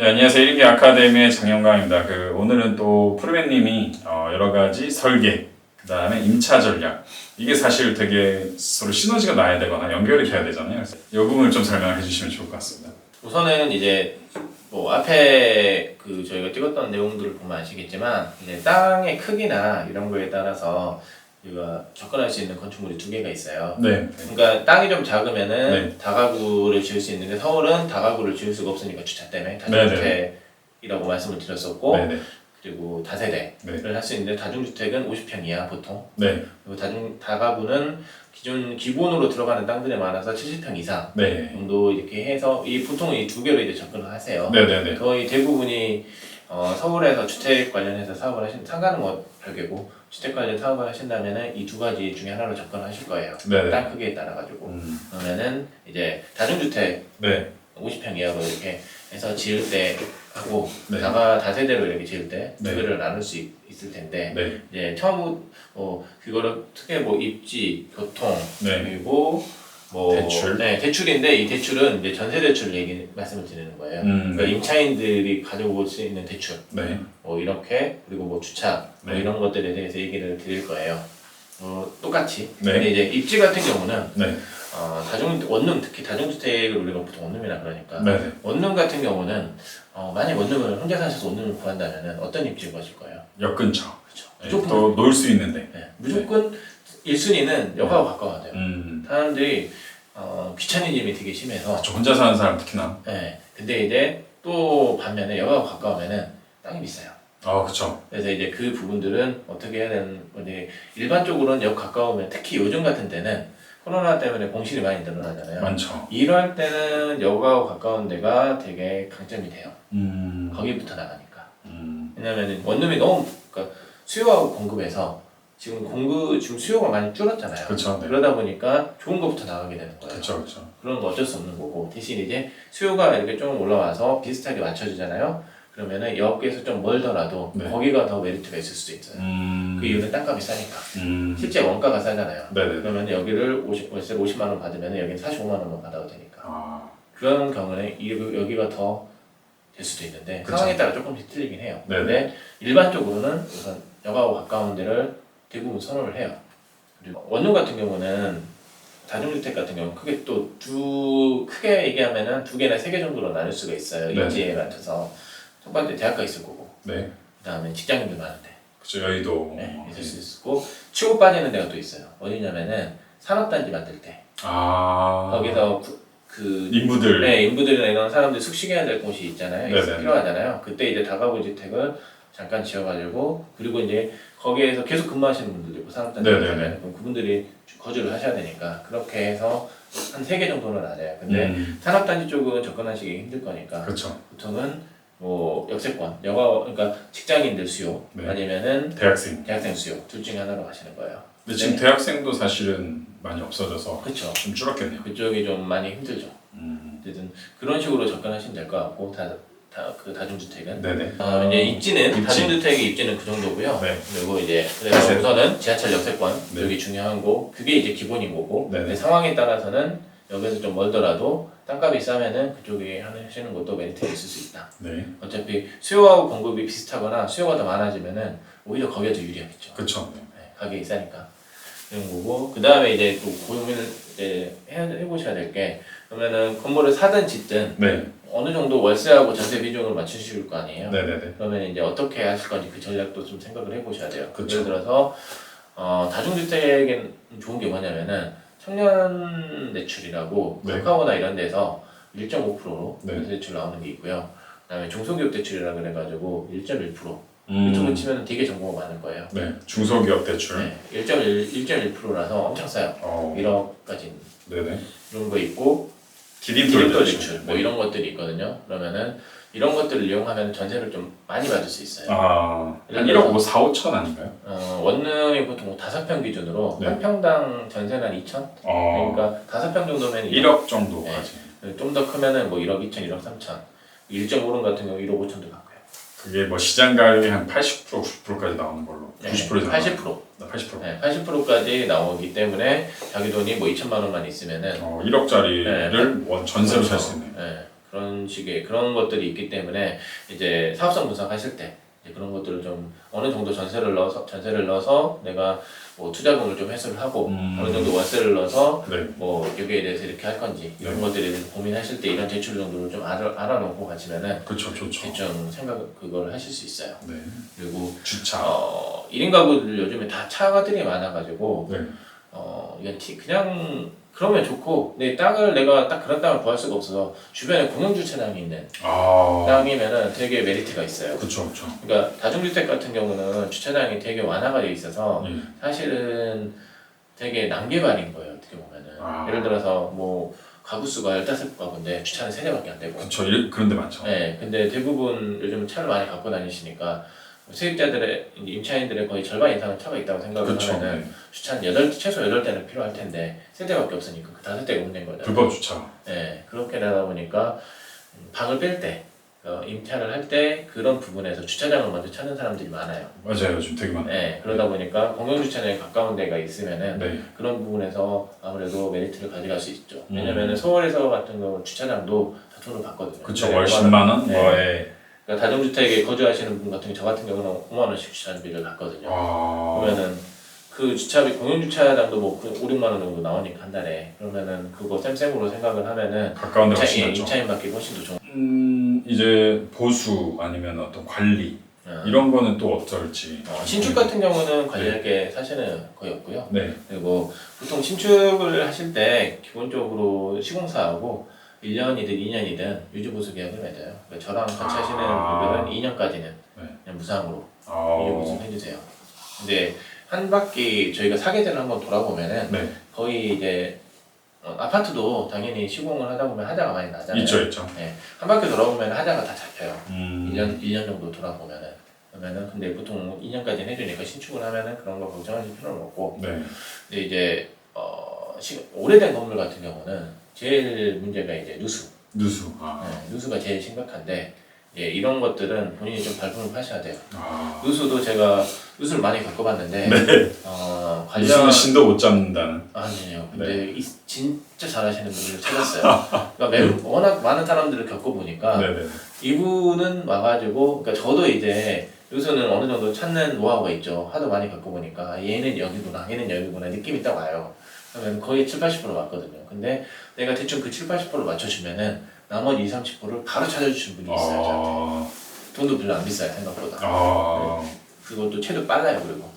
네, 안녕하세요. 1기 아카데미의 장영광입니다. 오늘은 또 프로맨님이 여러 가지 설계, 그 다음에 임차 전략, 이게 사실 되게 서로 시너지가 나야 되거나 연결이 돼야 되잖아요. 그래서 이 부분을 좀 설명해 주시면 좋을 것 같습니다. 우선은 이제 뭐 앞에 저희가 찍었던 내용들을 보면 아시겠지만 이제 땅의 크기나 이런 거에 따라서 우리가 접근할 수 있는 건축물이 두 개가 있어요. 네. 그러니까 땅이 좀 작으면은 네. 다가구를 지을 수 있는데 서울은 다가구를 지을 수가 없으니까 주차 때문에 다중주택이라고 말씀을 드렸었고, 네네. 그리고 다세대를 할 수 있는데 다중주택은 50평 이하 보통. 네. 그리고 다가구는 기본으로 들어가는 땅들이 많아서 70평 이상 네. 정도 이렇게 해서 보통 이 두 개로 이제 접근을 하세요. 네네네. 거의 대부분이 서울에서 주택 관련해서 사업을 상가는 뭐 별개고 주택 관련 사업을 하신다면은 이 두 가지 중에 하나로 접근하실 거예요. 네네. 땅 크기에 따라 가지고. 그러면은 이제 다중주택 네. 50평 이하로 이렇게 해서 지을 때 하고 네. 다세대로 이렇게 지을 때 두 네. 개를 나눌 수 있을 텐데, 네. 이제 처음 그거를 크게 뭐 입지, 교통, 네. 그리고 뭐 대출. 네, 대출인데 이 대출은 이제 전세 대출 말씀을 드리는 거예요. 그러니까 네. 임차인들이 가져올 수 있는 대출, 네. 뭐 이렇게, 그리고 뭐 주차, 뭐 네. 이런 것들에 대해서 얘기를 드릴 거예요. 똑같이. 네. 근데 이제 입지 같은 경우는 네. 원룸, 특히 다중주택을 우리가 보통 원룸이라 그러니까 네네. 원룸 같은 경우는 만약 원룸을 혼자 사셔서 원룸을 구한다면은 어떤 입지를 구하실 거예요? 역 근처. 그렇죠. 네. 무조건 더 놀 수 있는데. 네, 무조건 1순위는 역하고 가까워야 돼요. 사람들이 귀차니즘이 되게 심해서 저 혼자 사는 사람 특히나. 네. 근데 이제 또 반면에 역하고 가까우면은 땅이 비싸요. 그쵸. 그래서 이제 그 부분들은 어떻게 해야 되는 건데, 일반적으로는 역 가까우면, 특히 요즘 같은 때는 코로나 때문에 공실이 많이 늘어나잖아요. 많죠. 이럴 때는 역하고 가까운 데가 되게 강점이 돼요. 거기부터 나가니까. 왜냐면 원룸이 너무, 그러니까 수요하고 공급에서 지금 수요가 많이 줄었잖아요. 그쵸. 네. 그러다 보니까 좋은 것부터 나가게 되는 거예요. 그쵸. 그쵸. 그런 거 어쩔 수 없는 거고, 대신 이제 수요가 이렇게 좀 올라와서 비슷하게 맞춰지잖아요. 그러면은 역에서 좀 멀더라도 네. 거기가 더 메리트가 있을 수도 있어요. 그 이유는 땅값이 싸니까. 실제 원가가 싸잖아요. 네네. 그러면 여기를 월세를 50만 원 받으면 여기는 45만 원만 받아도 되니까. 그런 경우는 여기가 더 될 수도 있는데, 그쵸. 상황에 따라 조금씩 틀리긴 해요. 네네. 근데 일반적으로는 우선 역하고 가까운 데를 대부분 선호를 해요. 그리고 원룸 같은 경우는, 다중주택 같은 경우는 크게 얘기하면은 2개나 3개 정도로 나눌 수가 있어요. 네네. 입지에 맞춰서. 첫 번째 대학가 있을 거고, 네. 그 다음에 직장인들 많은데, 그쵸. 여의도. 네, 있을 수 있고, 치고 빠지는 데가 또 있어요. 어디냐면은 산업단지 만들 때 거기서 인부들. 네, 인부들이나 이런 사람들 숙식해야 될 곳이 있잖아요. 네네. 필요하잖아요. 그때 이제 다가구 주택을 잠깐 지어가지고, 그리고 이제 거기에서 계속 근무하시는 분들도 있고, 산업단지 네네네. 있잖아요. 그럼 그분들이 거주를 하셔야 되니까 그렇게 해서 한 3개 정도는 낮아요. 근데 산업단지 쪽은 접근하시기 힘들 거니까 그렇죠. 보통은 뭐 역세권, 그러니까 직장인들 수요, 네. 아니면은 대학생 수요, 둘 중에 하나로 가시는 거예요. 근데 지금 대학생도 사실은 많이 없어져서 그렇죠. 좀 줄었겠네요. 그쪽이 좀 많이 힘들죠. 어쨌든 그런 식으로 접근하시면 될 것 같고, 다중주택은. 네네. 이제 입지. 다중주택의 입지는 그 정도고요. 네. 그리고 이제 그래서 다세대. 우선은 지하철 역세권, 네. 여기 중요한 거, 그게 이제 기본인 거고. 네네. 근데 상황에 따라서는 여기서 좀 멀더라도 땅값이 싸면은 그쪽에 하시는 것도 메리트가 있을 수 있다. 네. 어차피 수요하고 공급이 비슷하거나 수요가 더 많아지면은 오히려 거기가 더 유리하겠죠. 그렇죠. 네, 가격이 싸니까. 그런 거고, 그 다음에 이제 또 고민을 해보셔야 될 게, 그러면은 건물을 사든 짓든 네. 어느 정도 월세하고 전세 비중을 맞추실 거 아니에요. 네네네. 그러면 이제 어떻게 하실 건지 그 전략도 좀 생각을 해보셔야 돼요. 그쵸. 예를 들어서 다중주택엔 좋은 게 뭐냐면은 청년 대출이라고 네. 카카오나 이런 데서 1.5%로 네. 전세 대출 나오는 게 있고요. 그다음에 중소기업 대출이라 그래가지고 1.1%. 음. 유튜브 치면 되게 정보가 많은 거예요. 네. 중소기업 대출. 네, 1.1%라서 엄청 싸요. 1억까지 네네. 이런 거 있고, 디딤돌 디딤돌 대출. 대출 뭐 이런 것들이 있거든요. 그러면은 이런 것들을 이용하면 전세를 좀 많이 받을 수 있어요. 한 1억 4, 5천 아닌가요? 원룸이 보통 5평 기준으로 네. 한 평당 전세는 한 2천. 그러니까 5평 정도면 1억 정도까지. 좀 더 크면은 뭐 1억 2천, 1억 3천. 1.5룸 같은 경우 1억 5천도 받고요. 그게 뭐 시장 가격이 한 80%, 90%까지 나오는 걸로. 90% 80%. 80%. 네, 80%까지 나오기 때문에 자기 돈이 뭐 2천만 원만 있으면은 1억짜리를 전세로 살 수 있네요. 네. 그런 식의 그런 것들이 있기 때문에 이제 사업성 분석하실 때 이제 그런 것들을 좀 어느 정도 전세를 넣어서 내가 뭐 투자금을 좀 회수를 하고 어느 정도 월세를 넣어서 네. 뭐 여기에 대해서 이렇게 할 건지 이런 것들에 대해서 고민하실 때 이런 대출 정도를 좀 알아놓고 가시면은 그렇죠, 좋죠. 대충 그걸 하실 수 있어요. 네. 그리고 주차. 1인 가구들 요즘에 다 차들이 많아가지고 네. 이건 그냥 그러면 좋고 내 땅을 내가 딱 그런 땅을 구할 수가 없어서 주변에 공영주차장이 있는 땅이면은 되게 메리트가 있어요. 그렇죠, 그렇죠. 그러니까 다중주택 같은 경우는 주차장이 되게 완화가 돼 있어서 사실은 되게 난개발인 거예요. 어떻게 보면은 예를 들어서 뭐 가구 수가 15가구인데 주차는 3대밖에 안 되고. 그렇죠. 그런 데 많죠. 네, 근데 대부분 요즘 차를 많이 갖고 다니시니까 세입자들의 임차인들의 거의 절반 이상은 차가 있다고 생각을 그렇죠. 하면은 네. 주차는 최소 8대는 필요할 텐데 3대밖에 없으니까 그 5대가 없는 거죠. 불법 주차. 네, 그렇게 되다 보니까 방을 뺄 때 임차를 할 때 그런 부분에서 주차장을 먼저 찾는 사람들이 많아요. 맞아요, 요즘 되게 많아요. 네, 그러다 보니까 공영주차장에 가까운 데가 있으면은 네. 그런 부분에서 아무래도 메리트를 가져갈 수 있죠. 왜냐면은 서울에서 같은 경우 주차장도 다 돈을 받거든요. 그렇죠, 월 10만 원. 네. 뭐에. 그러니까 다중주택에 거주하시는 분 같은 저 같은 경우는 5만 원씩 주차비를 받거든요. 그러면은 그 주차비 공영주차장도 뭐 5, 6만 원 정도 나오니까 한 달에 그러면은 그거 쌤쌤으로 생각을 하면은 가까운 데 훨씬 낫죠. 임차인 받기 훨씬 더 좋은. 이제 보수 아니면 어떤 관리 이런 거는 또 어떨지. 신축 같은 경우는 관리할 게 사실은 거의 없고요. 네. 그리고 보통 신축을 하실 때 기본적으로 시공사하고 1년이든 2년이든 유지보수 계약을 맺어요. 그러니까 저랑 같이 하시는 분들은 2년까지는 그냥 무상으로 유지보수 해주세요. 근데 한 바퀴 저희가 사계절을 한번 돌아보면은 거의 이제 아파트도 당연히 시공을 하다 보면 하자가 많이 나잖아요. 있죠. 네, 한 바퀴 돌아보면 하자가 다 잡혀요. 1년 정도 돌아보면은. 그러면은 근데 보통 2년까지는 해주니까 신축을 하면은 그런 거 걱정하실 필요는 없고. 네. 근데 이제 오래된 건물 같은 경우는 제일 문제가 이제 누수. 네, 누수가 제일 심각한데 이런 것들은 본인이 좀 발품을 파셔야 돼요. 누수도 제가 누수를 많이 겪어봤는데 누수는 신도 못 잡는다는. 아니에요. 근데 진짜 잘하시는 분을 찾았어요. 그러니까 워낙 많은 사람들을 겪어보니까 이분은 와가지고 그러니까 저도 이제 누수는 어느 정도 찾는 노하우가 있죠. 하도 많이 겪어보니까 얘는 여기구나 얘는 여기구나 느낌이 딱 와요. 그러면 거의 7, 80% 맞거든요. 근데 내가 대충 그 7, 80% 맞춰주면은 나머지 20, 30%를 바로 찾아주시는 분이 있어요. 저한테. 돈도 별로 안 비싸요 생각보다. 그것도 채도 빨라요. 그리고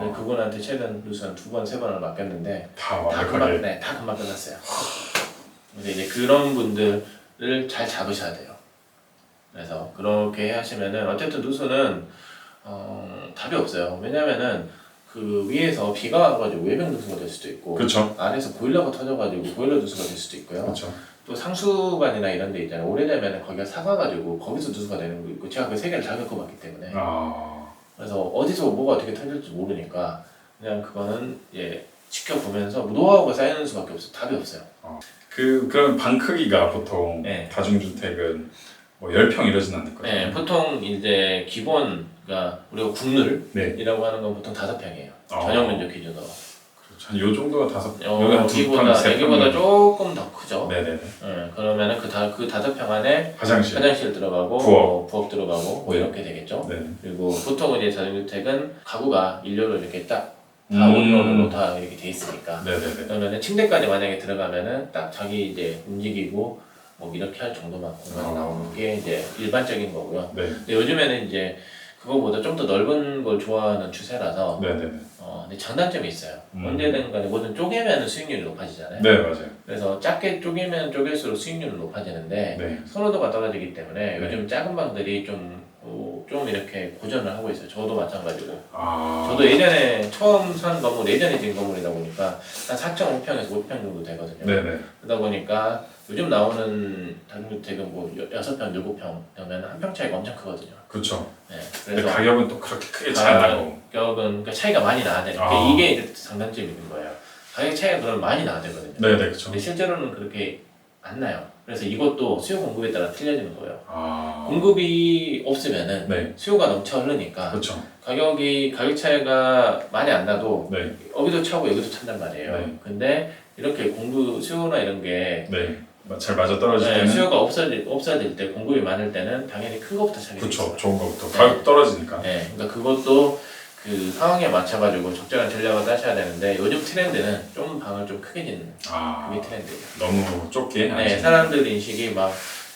근데 그분한테 최근 누수 한 2번, 3번을 맡겼는데 다 금방 끝났어요. 근데 이제 그런 분들을 잘 잡으셔야 돼요. 그래서 그렇게 하시면은 어쨌든 누수는 답이 없어요. 왜냐면은 그 위에서 비가 와가지고 외벽 누수가 될 수도 있고, 그렇죠. 아래에서 보일러가 터져가지고 보일러 누수가 될 수도 있고요. 그렇죠. 또 상수관이나 이런 데 있잖아요. 오래되면 거기가 사가가지고 거기서 누수가 되는 거 있고, 제가 그 세 개를 다 겪어봤기 때문에. 그래서 어디서 뭐가 어떻게 터질지 모르니까 그냥 그거는 지켜보면서 노하우가 쌓이는 수밖에 없어요. 답이 없어요. 그럼 방 크기가 보통 다중주택은 뭐 10평 이러진 않을 거예요. 네, 보통 이제 기본 그러니까 우리가 국룰이라고 하는 건 보통 5평이에요. 전용 면적 기준으로. 그렇죠. 요 정도가 5평, 여기보다 조금 더 크죠. 네네네. 그러면은 그 5평 안에 화장실 들어가고 부엌 들어가고 뭐 이렇게 되겠죠. 네. 그리고 보통 이제 다중주택은 가구가 일렬로 이렇게 딱 다 온로로 다 이렇게 돼 있으니까. 네네네. 그러면은 침대까지 만약에 들어가면은 딱 자기 이제 움직이고 뭐 이렇게 할 정도만 공간이 나오는 게 이제 일반적인 거고요. 근데 요즘에는 이제 그거보다 좀 더 넓은 걸 좋아하는 추세라서. 근데 장단점이 있어요. 언제든 간에 뭐든 쪼개면 수익률이 높아지잖아요. 네, 맞아요. 그래서 작게 쪼개면 쪼갤수록 수익률은 높아지는데 선호도가 떨어지기 때문에 요즘 작은 방들이 좀 이렇게 고전을 하고 있어요. 저도 마찬가지고. 저도 예전에 처음 산 건물, 예전에 지은 건물이다 보니까 한 4.5평에서 5평 정도 되거든요. 그러다 보니까 요즘 나오는 다중주택은 뭐 6평, 7평 그러면 한 평 차이가 엄청 크거든요. 그렇죠. 그래서 근데 가격은 또 그렇게 크게 차이 안 나고. 가격은 그러니까 차이가 많이 나야 돼요. 이게 이제 장단점이 있는 거예요. 가격 차이가 그러면 많이 나야 되거든요. 그렇죠. 근데 실제로는 그렇게 안 나요. 그래서 이것도 수요 공급에 따라 틀려지는 거예요. 공급이 없으면은 수요가 넘쳐 흐르니까 가격 차이가 많이 안 나도 여기도 차고 여기도 찬단 말이에요. 근데 이렇게 수요나 이런 게 잘 맞아 떨어질 때는 수요가 없어질 때 공급이 많을 때는 당연히 큰 거부터 차게 그쵸 있어요. 좋은 거부터 가격 떨어지니까. 네, 그러니까 그것도 그 상황에 맞춰가지고 적절한 전략을 짜셔야 되는데 요즘 트렌드는 좀 방을 좀 크게 짓는 그게 트렌드예요. 너무 좁게. 네, 사람들 인식이 막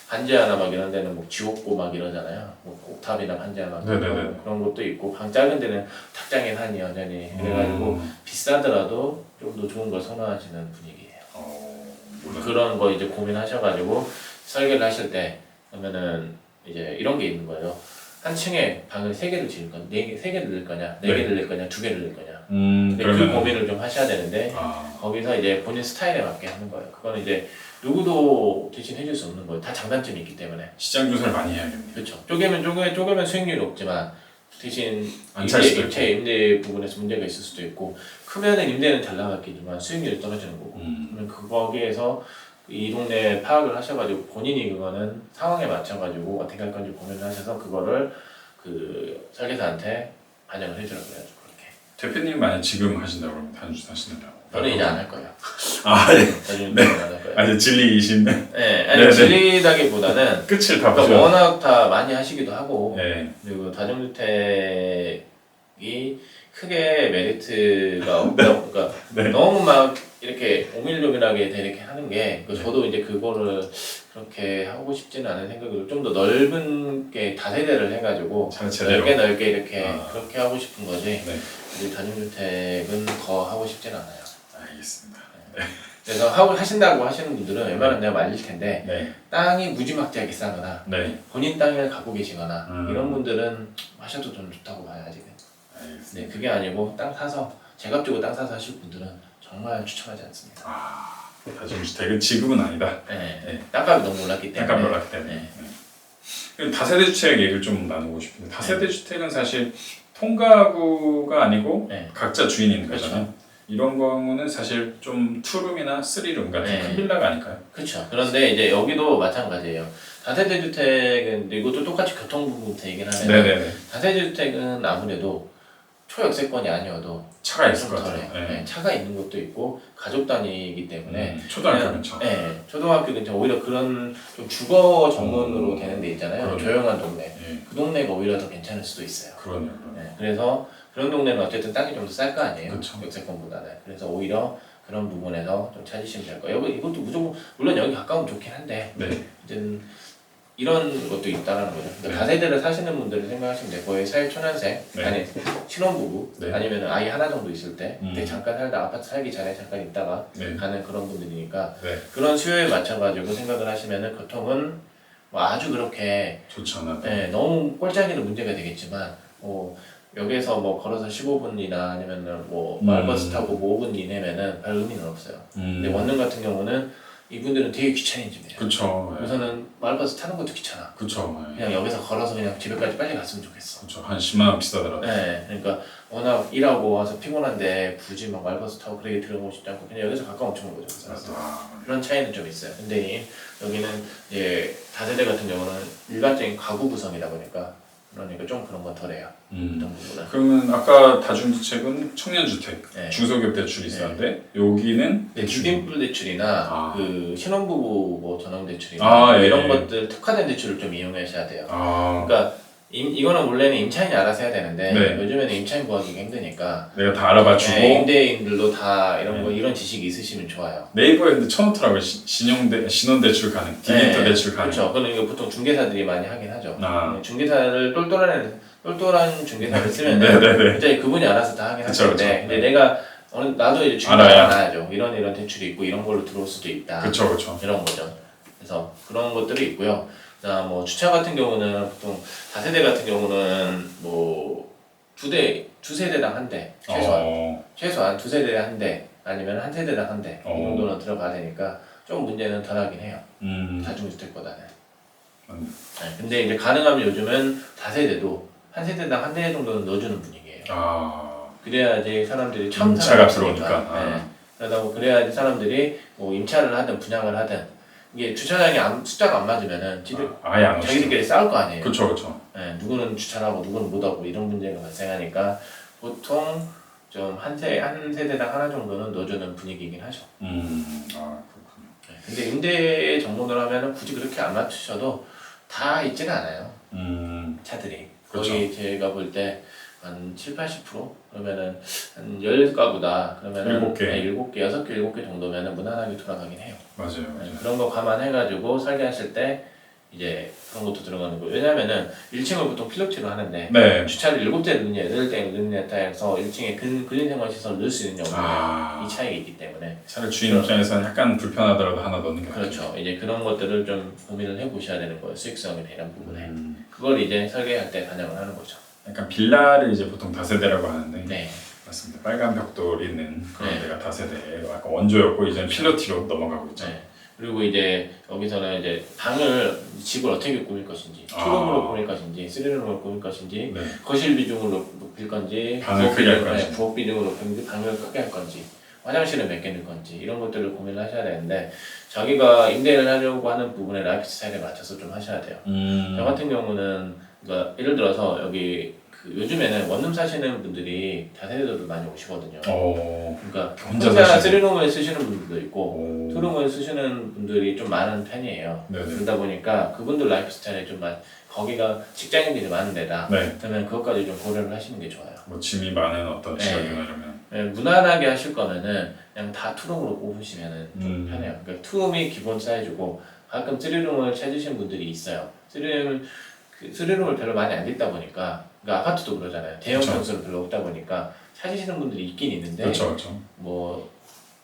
반지 하나 막 이런 데는 뭐 지옥고 막 이러잖아요. 뭐 옥탑이나 반지 하나 그런 것도 있고 방 작은 데는 탁장에 사니 여전히 그래가지고 비싸더라도 좀 더 좋은 걸 선호하시는 분위기예요. 그런 거 이제 고민하셔가지고 설계를 하실 때 그러면은 이제 이런 게 있는 거예요. 한 층에 방을 3개를 지을 거냐, 3개를 넣을 거냐, 4개를 넣을 거냐, 2개를 넣을 거냐. 근데 그 고민을 좀 하셔야 되는데 거기서 이제 본인 스타일에 맞게 하는 거예요. 그거는 이제 누구도 대신 해줄 수 없는 거예요. 다 장단점이 있기 때문에. 시장 조사를 많이 해야겠네요. 그렇죠. 쪼개면 수익률이 없지만 대신 안 찰 수도 있고. 임대 부분에서 문제가 있을 수도 있고 크면은 임대는 잘 나갔겠지만 수익률이 떨어지는 거고. 그러면 거기에서 이 동네 파악을 하셔가지고 본인이 그거는 상황에 맞춰가지고 어떻게 할 건지 고민을 하셔서 그거를 그 설계사한테 반영을 해주라고 해야죠. 그렇게. 대표님 만약 지금 하신다고 그러면 단주 하시는다고? 저는 이제 안 할 거예요. 예. 네. 안할 거예요. 이제 진리이신. 네, 아니 질리다기보다는 끝을 다 그러니까 보셔. 워낙 다 많이 하시기도 하고 네. 그리고 다중주택이 크게 메리트가 없다. 그러니까 네. 너무 막 이렇게 오밀조밀하게 이렇게 하는 게 저도 이제 그거를 그렇게 하고 싶지는 않은 생각으로 좀 더 넓은 게 다세대를 해가지고 넓게 이렇게 그렇게 하고 싶은 거지. 네. 우리 다중주택은 더 하고 싶지는 않아요. 알겠습니다. 그래서 하신다고 하시는 분들은 웬만하면 내가 말릴 텐데 네. 땅이 무지막지하게 싸거나 네. 본인 땅을 갖고 계시거나 이런 분들은 하셔도 좀 좋다고 봐요 아직은. 알겠습니다. 네, 그게 아니고 땅 사서 제값 주고 땅 사서 하실 분들은 정말 추천하지 않습니다. 다중주택은 지금은 아니다. 네. 땅값이 너무 올랐기 때문에. 땅값이 올랐기 때문에. 네. 그리고 다세대 주택 얘기를 좀 나누고 싶은데 다세대 주택은 사실 통가구가 아니고 네. 각자 주인인 그렇죠. 거잖아요. 이런 경우는 사실 좀 투룸이나 쓰리룸 같은 네. 큰 빌라가 아닐까요? 그렇죠. 그런데 이제 여기도 마찬가지예요. 다세대 주택은 이것도 똑같이 교통 부분부터 얘기를 하면 네네네. 다세대 주택은 아무래도 초역세권이 아니어도 차가 있을 것 좀 같아요. 덜해요. 네. 네, 차가 있는 것도 있고 가족 단위이기 때문에 초등학교 근처. 네, 초등학교 근처 오히려 그런 좀 주거 전문으로 되는 데 있잖아요. 그러네요. 조용한 동네. 네. 그 동네가 오히려 더 괜찮을 수도 있어요. 그러네요. 네, 그래서 그런 동네는 어쨌든 땅이 좀 더 쌀 거 아니에요. 그쵸. 역세권보다는. 그래서 오히려 그런 부분에서 좀 찾으시면 될 거예요. 이것도 무조건 물론 여기 가까우면 좋긴 한데 네. 어쨌든 이런 것도 있다라는 거죠. 그러니까 네. 다세대를 사시는 분들을 생각하시면 돼요. 거의 사회초년생, 네. 아니 신혼부부, 네. 아니면 아이 하나 정도 있을 때 그때 잠깐 살다 아파트 살기 전에 잠깐 있다가 네. 가는 그런 분들이니까 네. 그런 수요에 맞춰가지고 생각을 하시면은 교통은 뭐 아주 그렇게 좋지 않아요. 네, 너무 꼴짝이는 문제가 되겠지만 여기에서 뭐 걸어서 15분이나 아니면은 뭐 마을버스 타고 뭐 5분 이내면은 별 의미는 없어요. 근데 원룸 같은 경우는 이분들은 되게 귀찮은 집이에요. 그쵸. 네. 우선은 마을버스 타는 것도 귀찮아. 그쵸. 네. 그냥 여기서 걸어서 그냥 집에까지 빨리 갔으면 좋겠어. 그쵸. 한 10만 원 비싸더라도. 네, 그러니까 워낙 일하고 와서 피곤한데 굳이 막 마을버스 타고 그렇게 들어가고 싶지 않고 그냥 여기서 가까운 쪽으로 거죠. 그래서 그런 차이는 좀 있어요. 근데 여기는 이제 다세대 같은 경우는 일반적인 가구 구성이다 보니까 그러니까 좀 그런 건 덜해요. 어떤 부분은. 그러면 아까 다중주택은 청년주택, 네. 중소기업 대출이 있었는데 여기는 네, 주민불 대출이나 그 신혼부부 뭐 전원 대출이나 아, 예. 이런 것들 특화된 대출을 좀 이용하셔야 돼요. 아, 그러니까 이거는 원래는 임차인이 알아서 해야 되는데 네. 요즘에는 임차인 구하기가 힘드니까 내가 다 알아봐주고 네, 임대인들도 다 이런 거 이런 지식이 있으시면 좋아요. 네이버에 근데 쳐놓더라고요. 신혼대출 가능, 디비트 네, 대출 가능. 그렇죠. 그건 이거 보통 중개사들이 많이 하긴 하죠. 아. 네, 중개사를 똘똘한 중개사를 쓰면 네네네. 진짜 그분이 알아서 다 하긴 그쵸, 하는데 그쵸. 근데 내가 나도 이제 중개사 알아야. 알아야죠. 이런 대출이 있고 이런 걸로 들어올 수도 있다. 그렇죠. 이런 거죠. 그래서 그런 것들이 있고요. 그다음 뭐 주차 같은 경우는 보통 다세대 같은 경우는 뭐 두 세대당 한 대 최소한 두 세대에 한 대 아니면 한 세대당 한 대 이 정도는 들어가야 되니까 좀 문제는 덜하긴 해요. 다중주택보다는. 네, 근데 이제 가능하면 요즘은 다세대도 한 세대당 한 대 정도는 넣어주는 분위기예요. 그래야지 사람들이 처음 임차가 살아보니까. 들어오니까. 네. 그러다 보면 그래야지 사람들이 뭐 임차를 하든 분양을 하든 이게 주차장이 숫자가 안 맞으면은 아예 안 자기들끼리 싸울 거 아니에요. 그렇죠. 네, 누구는 주차를 하고 누구는 못 하고 이런 문제가 발생하니까 보통 좀 한 세대당 하나 정도는 넣어주는 분위기이긴 하죠. 그렇군요. 네, 근데 임대 정돈을 하면은 굳이 그렇게 안 맞추셔도 다 있지는 않아요. 차들이. 그렇죠. 거의 제가 볼 때 한 7, 80% 그러면은 한 10가구다. 그러면은 7개. 7개, 6개, 7개 정도면은 무난하게 돌아가긴 해요. 맞아요. 네, 맞아요. 그런 거 감안해가지고 설계하실 때 이제 그런 것도 들어가는 거예요. 왜냐면은 1층을 보통 필로티로 하는데 네. 주차를 7대 넣느냐 8대 넣느냐에 따라서 1층에 근린생활시설 넣을 수 있느냐 없느냐 이 차이가 있기 때문에 차를 주인 입장에서는 약간 불편하더라도 하나 넣는 게 그렇죠. 이제 그런 것들을 좀 고민을 해보셔야 되는 거예요. 수익성에 대한 부분에. 음. 그걸 이제 설계할 때 반영을 하는 거죠. 약간 빌라를 이제 보통 다세대라고 하는데 네. 맞습니다. 빨간 벽돌이 있는 그런 네. 데가 다세대, 약간 원조였고 이제 필로티로 넘어가고 있죠. 네. 그리고 이제 여기서는 이제 방을 집을 어떻게 꾸밀 것인지, 아. 투룸으로 꾸밀 것인지, 쓰리룸으로 꾸밀 것인지, 네. 거실 비중으로 높일 건지, 방을 크게 할 건지. 부엌 비중으로 높일 건지, 방을 크게 할 건지, 화장실은 몇 개 넣을 건지 이런 것들을 고민을 하셔야 되는데 자기가 임대를 하려고 하는 부분에 라이프 스타일에 맞춰서 좀 하셔야 돼요. 저 같은 경우는 그러니까 예를 들어서 여기 그 요즘에는 원룸 사시는 분들이 다세대들도 많이 오시거든요. 그러니까 혼자 쓰리룸을 쓰시는 분들도 있고 투룸을 쓰시는 분들이 좀 많은 편이에요. 네네. 그러다 보니까 그분들 라이프 스타일이 좀 거기가 직장인들이 많은 데다. 네. 그러면 그것까지 좀 고려를 하시는 게 좋아요. 뭐 짐이 많은 어떤 네. 지역이나 이러면 네, 무난하게 하실 거면은 그냥 다 투룸으로 뽑으시면은 좀 편해요. 그러니까 투룸이 기본 사이즈고 가끔 쓰리룸을 찾으시는 분들이 있어요. 쓰리룸을 별로 많이 안 짓다 보니까 그러니까 아파트도 그러잖아요. 대형 그쵸. 평수를 별로 없다 보니까 찾으시는 분들이 있긴 있는데 그렇죠. 뭐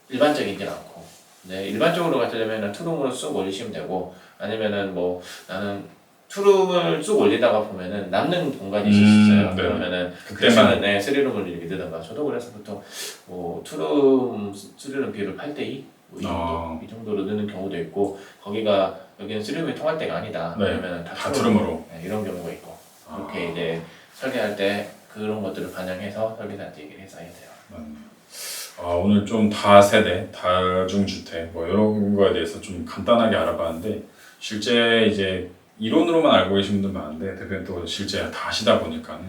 일반적이진 않고 네, 일반적으로 가려면 투룸으로 쑥 올리시면 되고 아니면은 뭐 나는 투룸을 쑥 올리다가 보면은 남는 공간이 있을 수 있어요. 네. 그러면은 그때만 네, 쓰리룸을 이렇게 넣든가 저도 그래서 보통 뭐 투룸 쓰리룸 비율을 8대2 뭐 이 정도로 넣는 경우도 있고 거기가 여기는 쓰리룸이 통할 때가 아니다. 네. 그러면 다 투룸으로 네, 이런 경우가 있고 그렇게 이제 설계할 때 그런 것들을 반영해서 설계사한테 얘기를 해서 해야 돼요. 맞네요. 오늘 좀 다세대, 다중주택 뭐 이런 거에 대해서 좀 간단하게 알아봤는데 실제 이제 이론으로만 알고 계신 분들 많은데 대표님 또 실제 다 하시다 보니까는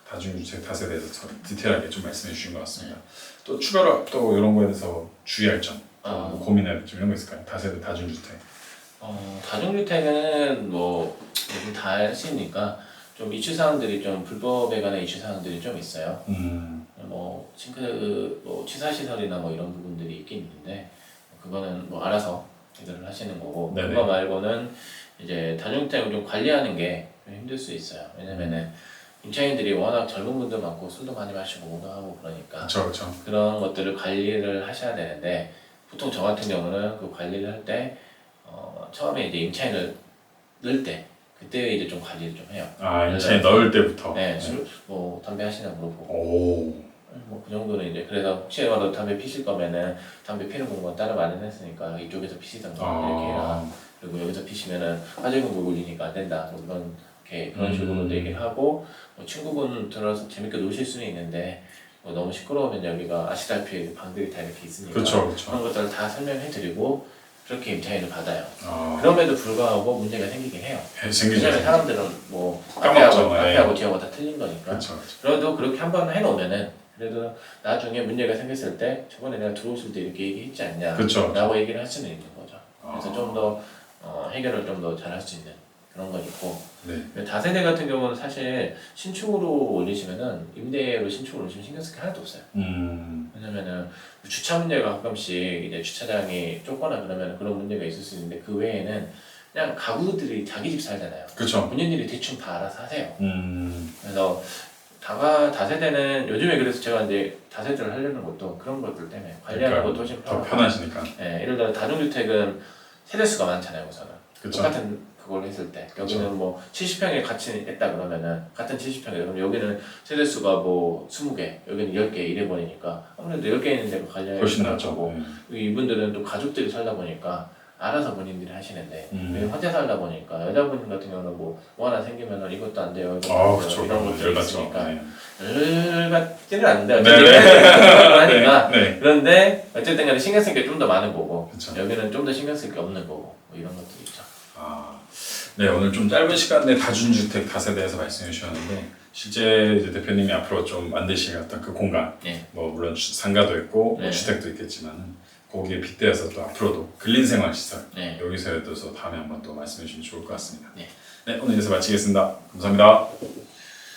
다중주택, 다세대에서 디테일하게 좀 말씀해 주신 것 같습니다. 또 추가로 또 이런 거에 대해서 주의할 점, 뭐 고민할 점 이런 거 있을까요? 다세대, 다중주택. 다중주택은 뭐 요즘 다 하시니까 좀 이슈 사항들이 좀 불법에 관한 이슈 사항들이 좀 있어요. 뭐 싱크, 뭐 취사 시설이나 뭐 이런 부분들이 있긴 있는데 그거는 뭐 알아서 해결을 하시는 거고 네네. 그거 말고는 이제 다중주택을 좀 관리하는 게 좀 힘들 수 있어요. 왜냐면은 임차인들이 워낙 젊은 분도 많고 술도 많이 마시고 뭐도 하고 그러니까 그렇죠. 그런 것들을 관리를 하셔야 되는데 보통 저 같은 경우는 그 관리를 할 때 처음에 이제 임차인을 넣을 때 그때 이제 좀 관리를 좀 해요. 임차인 넣을 때부터. 네, 술, 뭐 담배 하시나 물어보고. 뭐 그 정도는 이제 그래서 혹시라도 담배 피실 거면은 담배 피는 공간 따로 마련했으니까 이쪽에서 피시던가 이렇게 해라. 그리고 여기서 피시면은 화재공고 울리니까 안 된다. 뭐 그런 식으로 얘기를 하고 뭐 친구분 들어서 재밌게 노실 수는 있는데 뭐 너무 시끄러우면 여기가 아시다시피 방들이 다 이렇게 있으니까 그렇죠. 그런 것들을 다 설명해드리고 그렇게 임차인을 받아요. 아, 그럼에도 불구하고 문제가 생기긴 해요. 생기죠. 왜냐면 사람들은 뭐 까먹죠. 앞에하고 뒤하고 다 틀린 거니까. 그렇죠. 그래도 그렇게 한번 해놓으면은 그래도 나중에 문제가 생겼을 때 저번에 내가 들어오실 때 이렇게 얘기했지 않냐 그렇죠. 라고 얘기를 할 수는 있는 거죠. 그래서 아. 좀 더 해결을 좀 더 잘 할 수 있는 그런 건 있고 네. 다세대 같은 경우는 사실 신축으로 올리시면은 임대로 신축으로 올리시면 신경 쓸 게 하나도 없어요. 왜냐면은 주차 문제가 가끔씩 이제 주차장이 좁거나 그러면 그런 문제가 있을 수 있는데 그 외에는 그냥 가구들이 자기 집 살잖아요. 그렇죠. 본인들이 대충 다 알아서 하세요. 음. 그래서 다세대는 요즘에 그래서 제가 이제 다세대를 하려는 것도 그런 것들 때문에 관리하는 그러니까 것도 훨씬 더 편하고. 편하시니까. 예, 예를 들어 다중주택은 세대수가 많잖아요, 우선은. 그렇죠. 똑같은 그걸 했을 때 여기는 뭐 70평에 같이 했다 그러면은 같은 70평에 그럼 여기는 세대수가 뭐 20개, 여기는 10개 이래 버리니까 아무래도 10개 있는 데가 관리하기 훨씬 낫죠. 편하고 이분들은 또 가족들이 살다 보니까 알아서 본인들이 하시는데 혼자 살다 보니까 여자분 같은 경우는 뭐 하나 생기면은 이것도 안 돼요, 이것도 안 돼요 그렇죠. 이런 것들이 열받죠. 있으니까 네. 열 같지는 않은데 네. 어쨌든 하니까 네. 그런데 어쨌든 간에 신경 쓸 게 좀 더 많은 거고 그쵸. 여기는 좀 더 신경 쓸 게 없는 거고 뭐 이런 것들이 있죠. 네, 오늘 좀 짧은 시간 내에 다중주택 다세대에서 말씀해 주셨는데 실제 이제 대표님이 앞으로 좀 만드실 어떤 그 공간, 네. 뭐 물론 상가도 있고 뭐 네. 주택도 있겠지만은 거기에 빗대어서 또 앞으로도 근린생활 시설 네. 여기서 또 다음에 한번 또 말씀해 주시면 좋을 것 같습니다. 네. 네, 오늘 여기서 마치겠습니다. 감사합니다.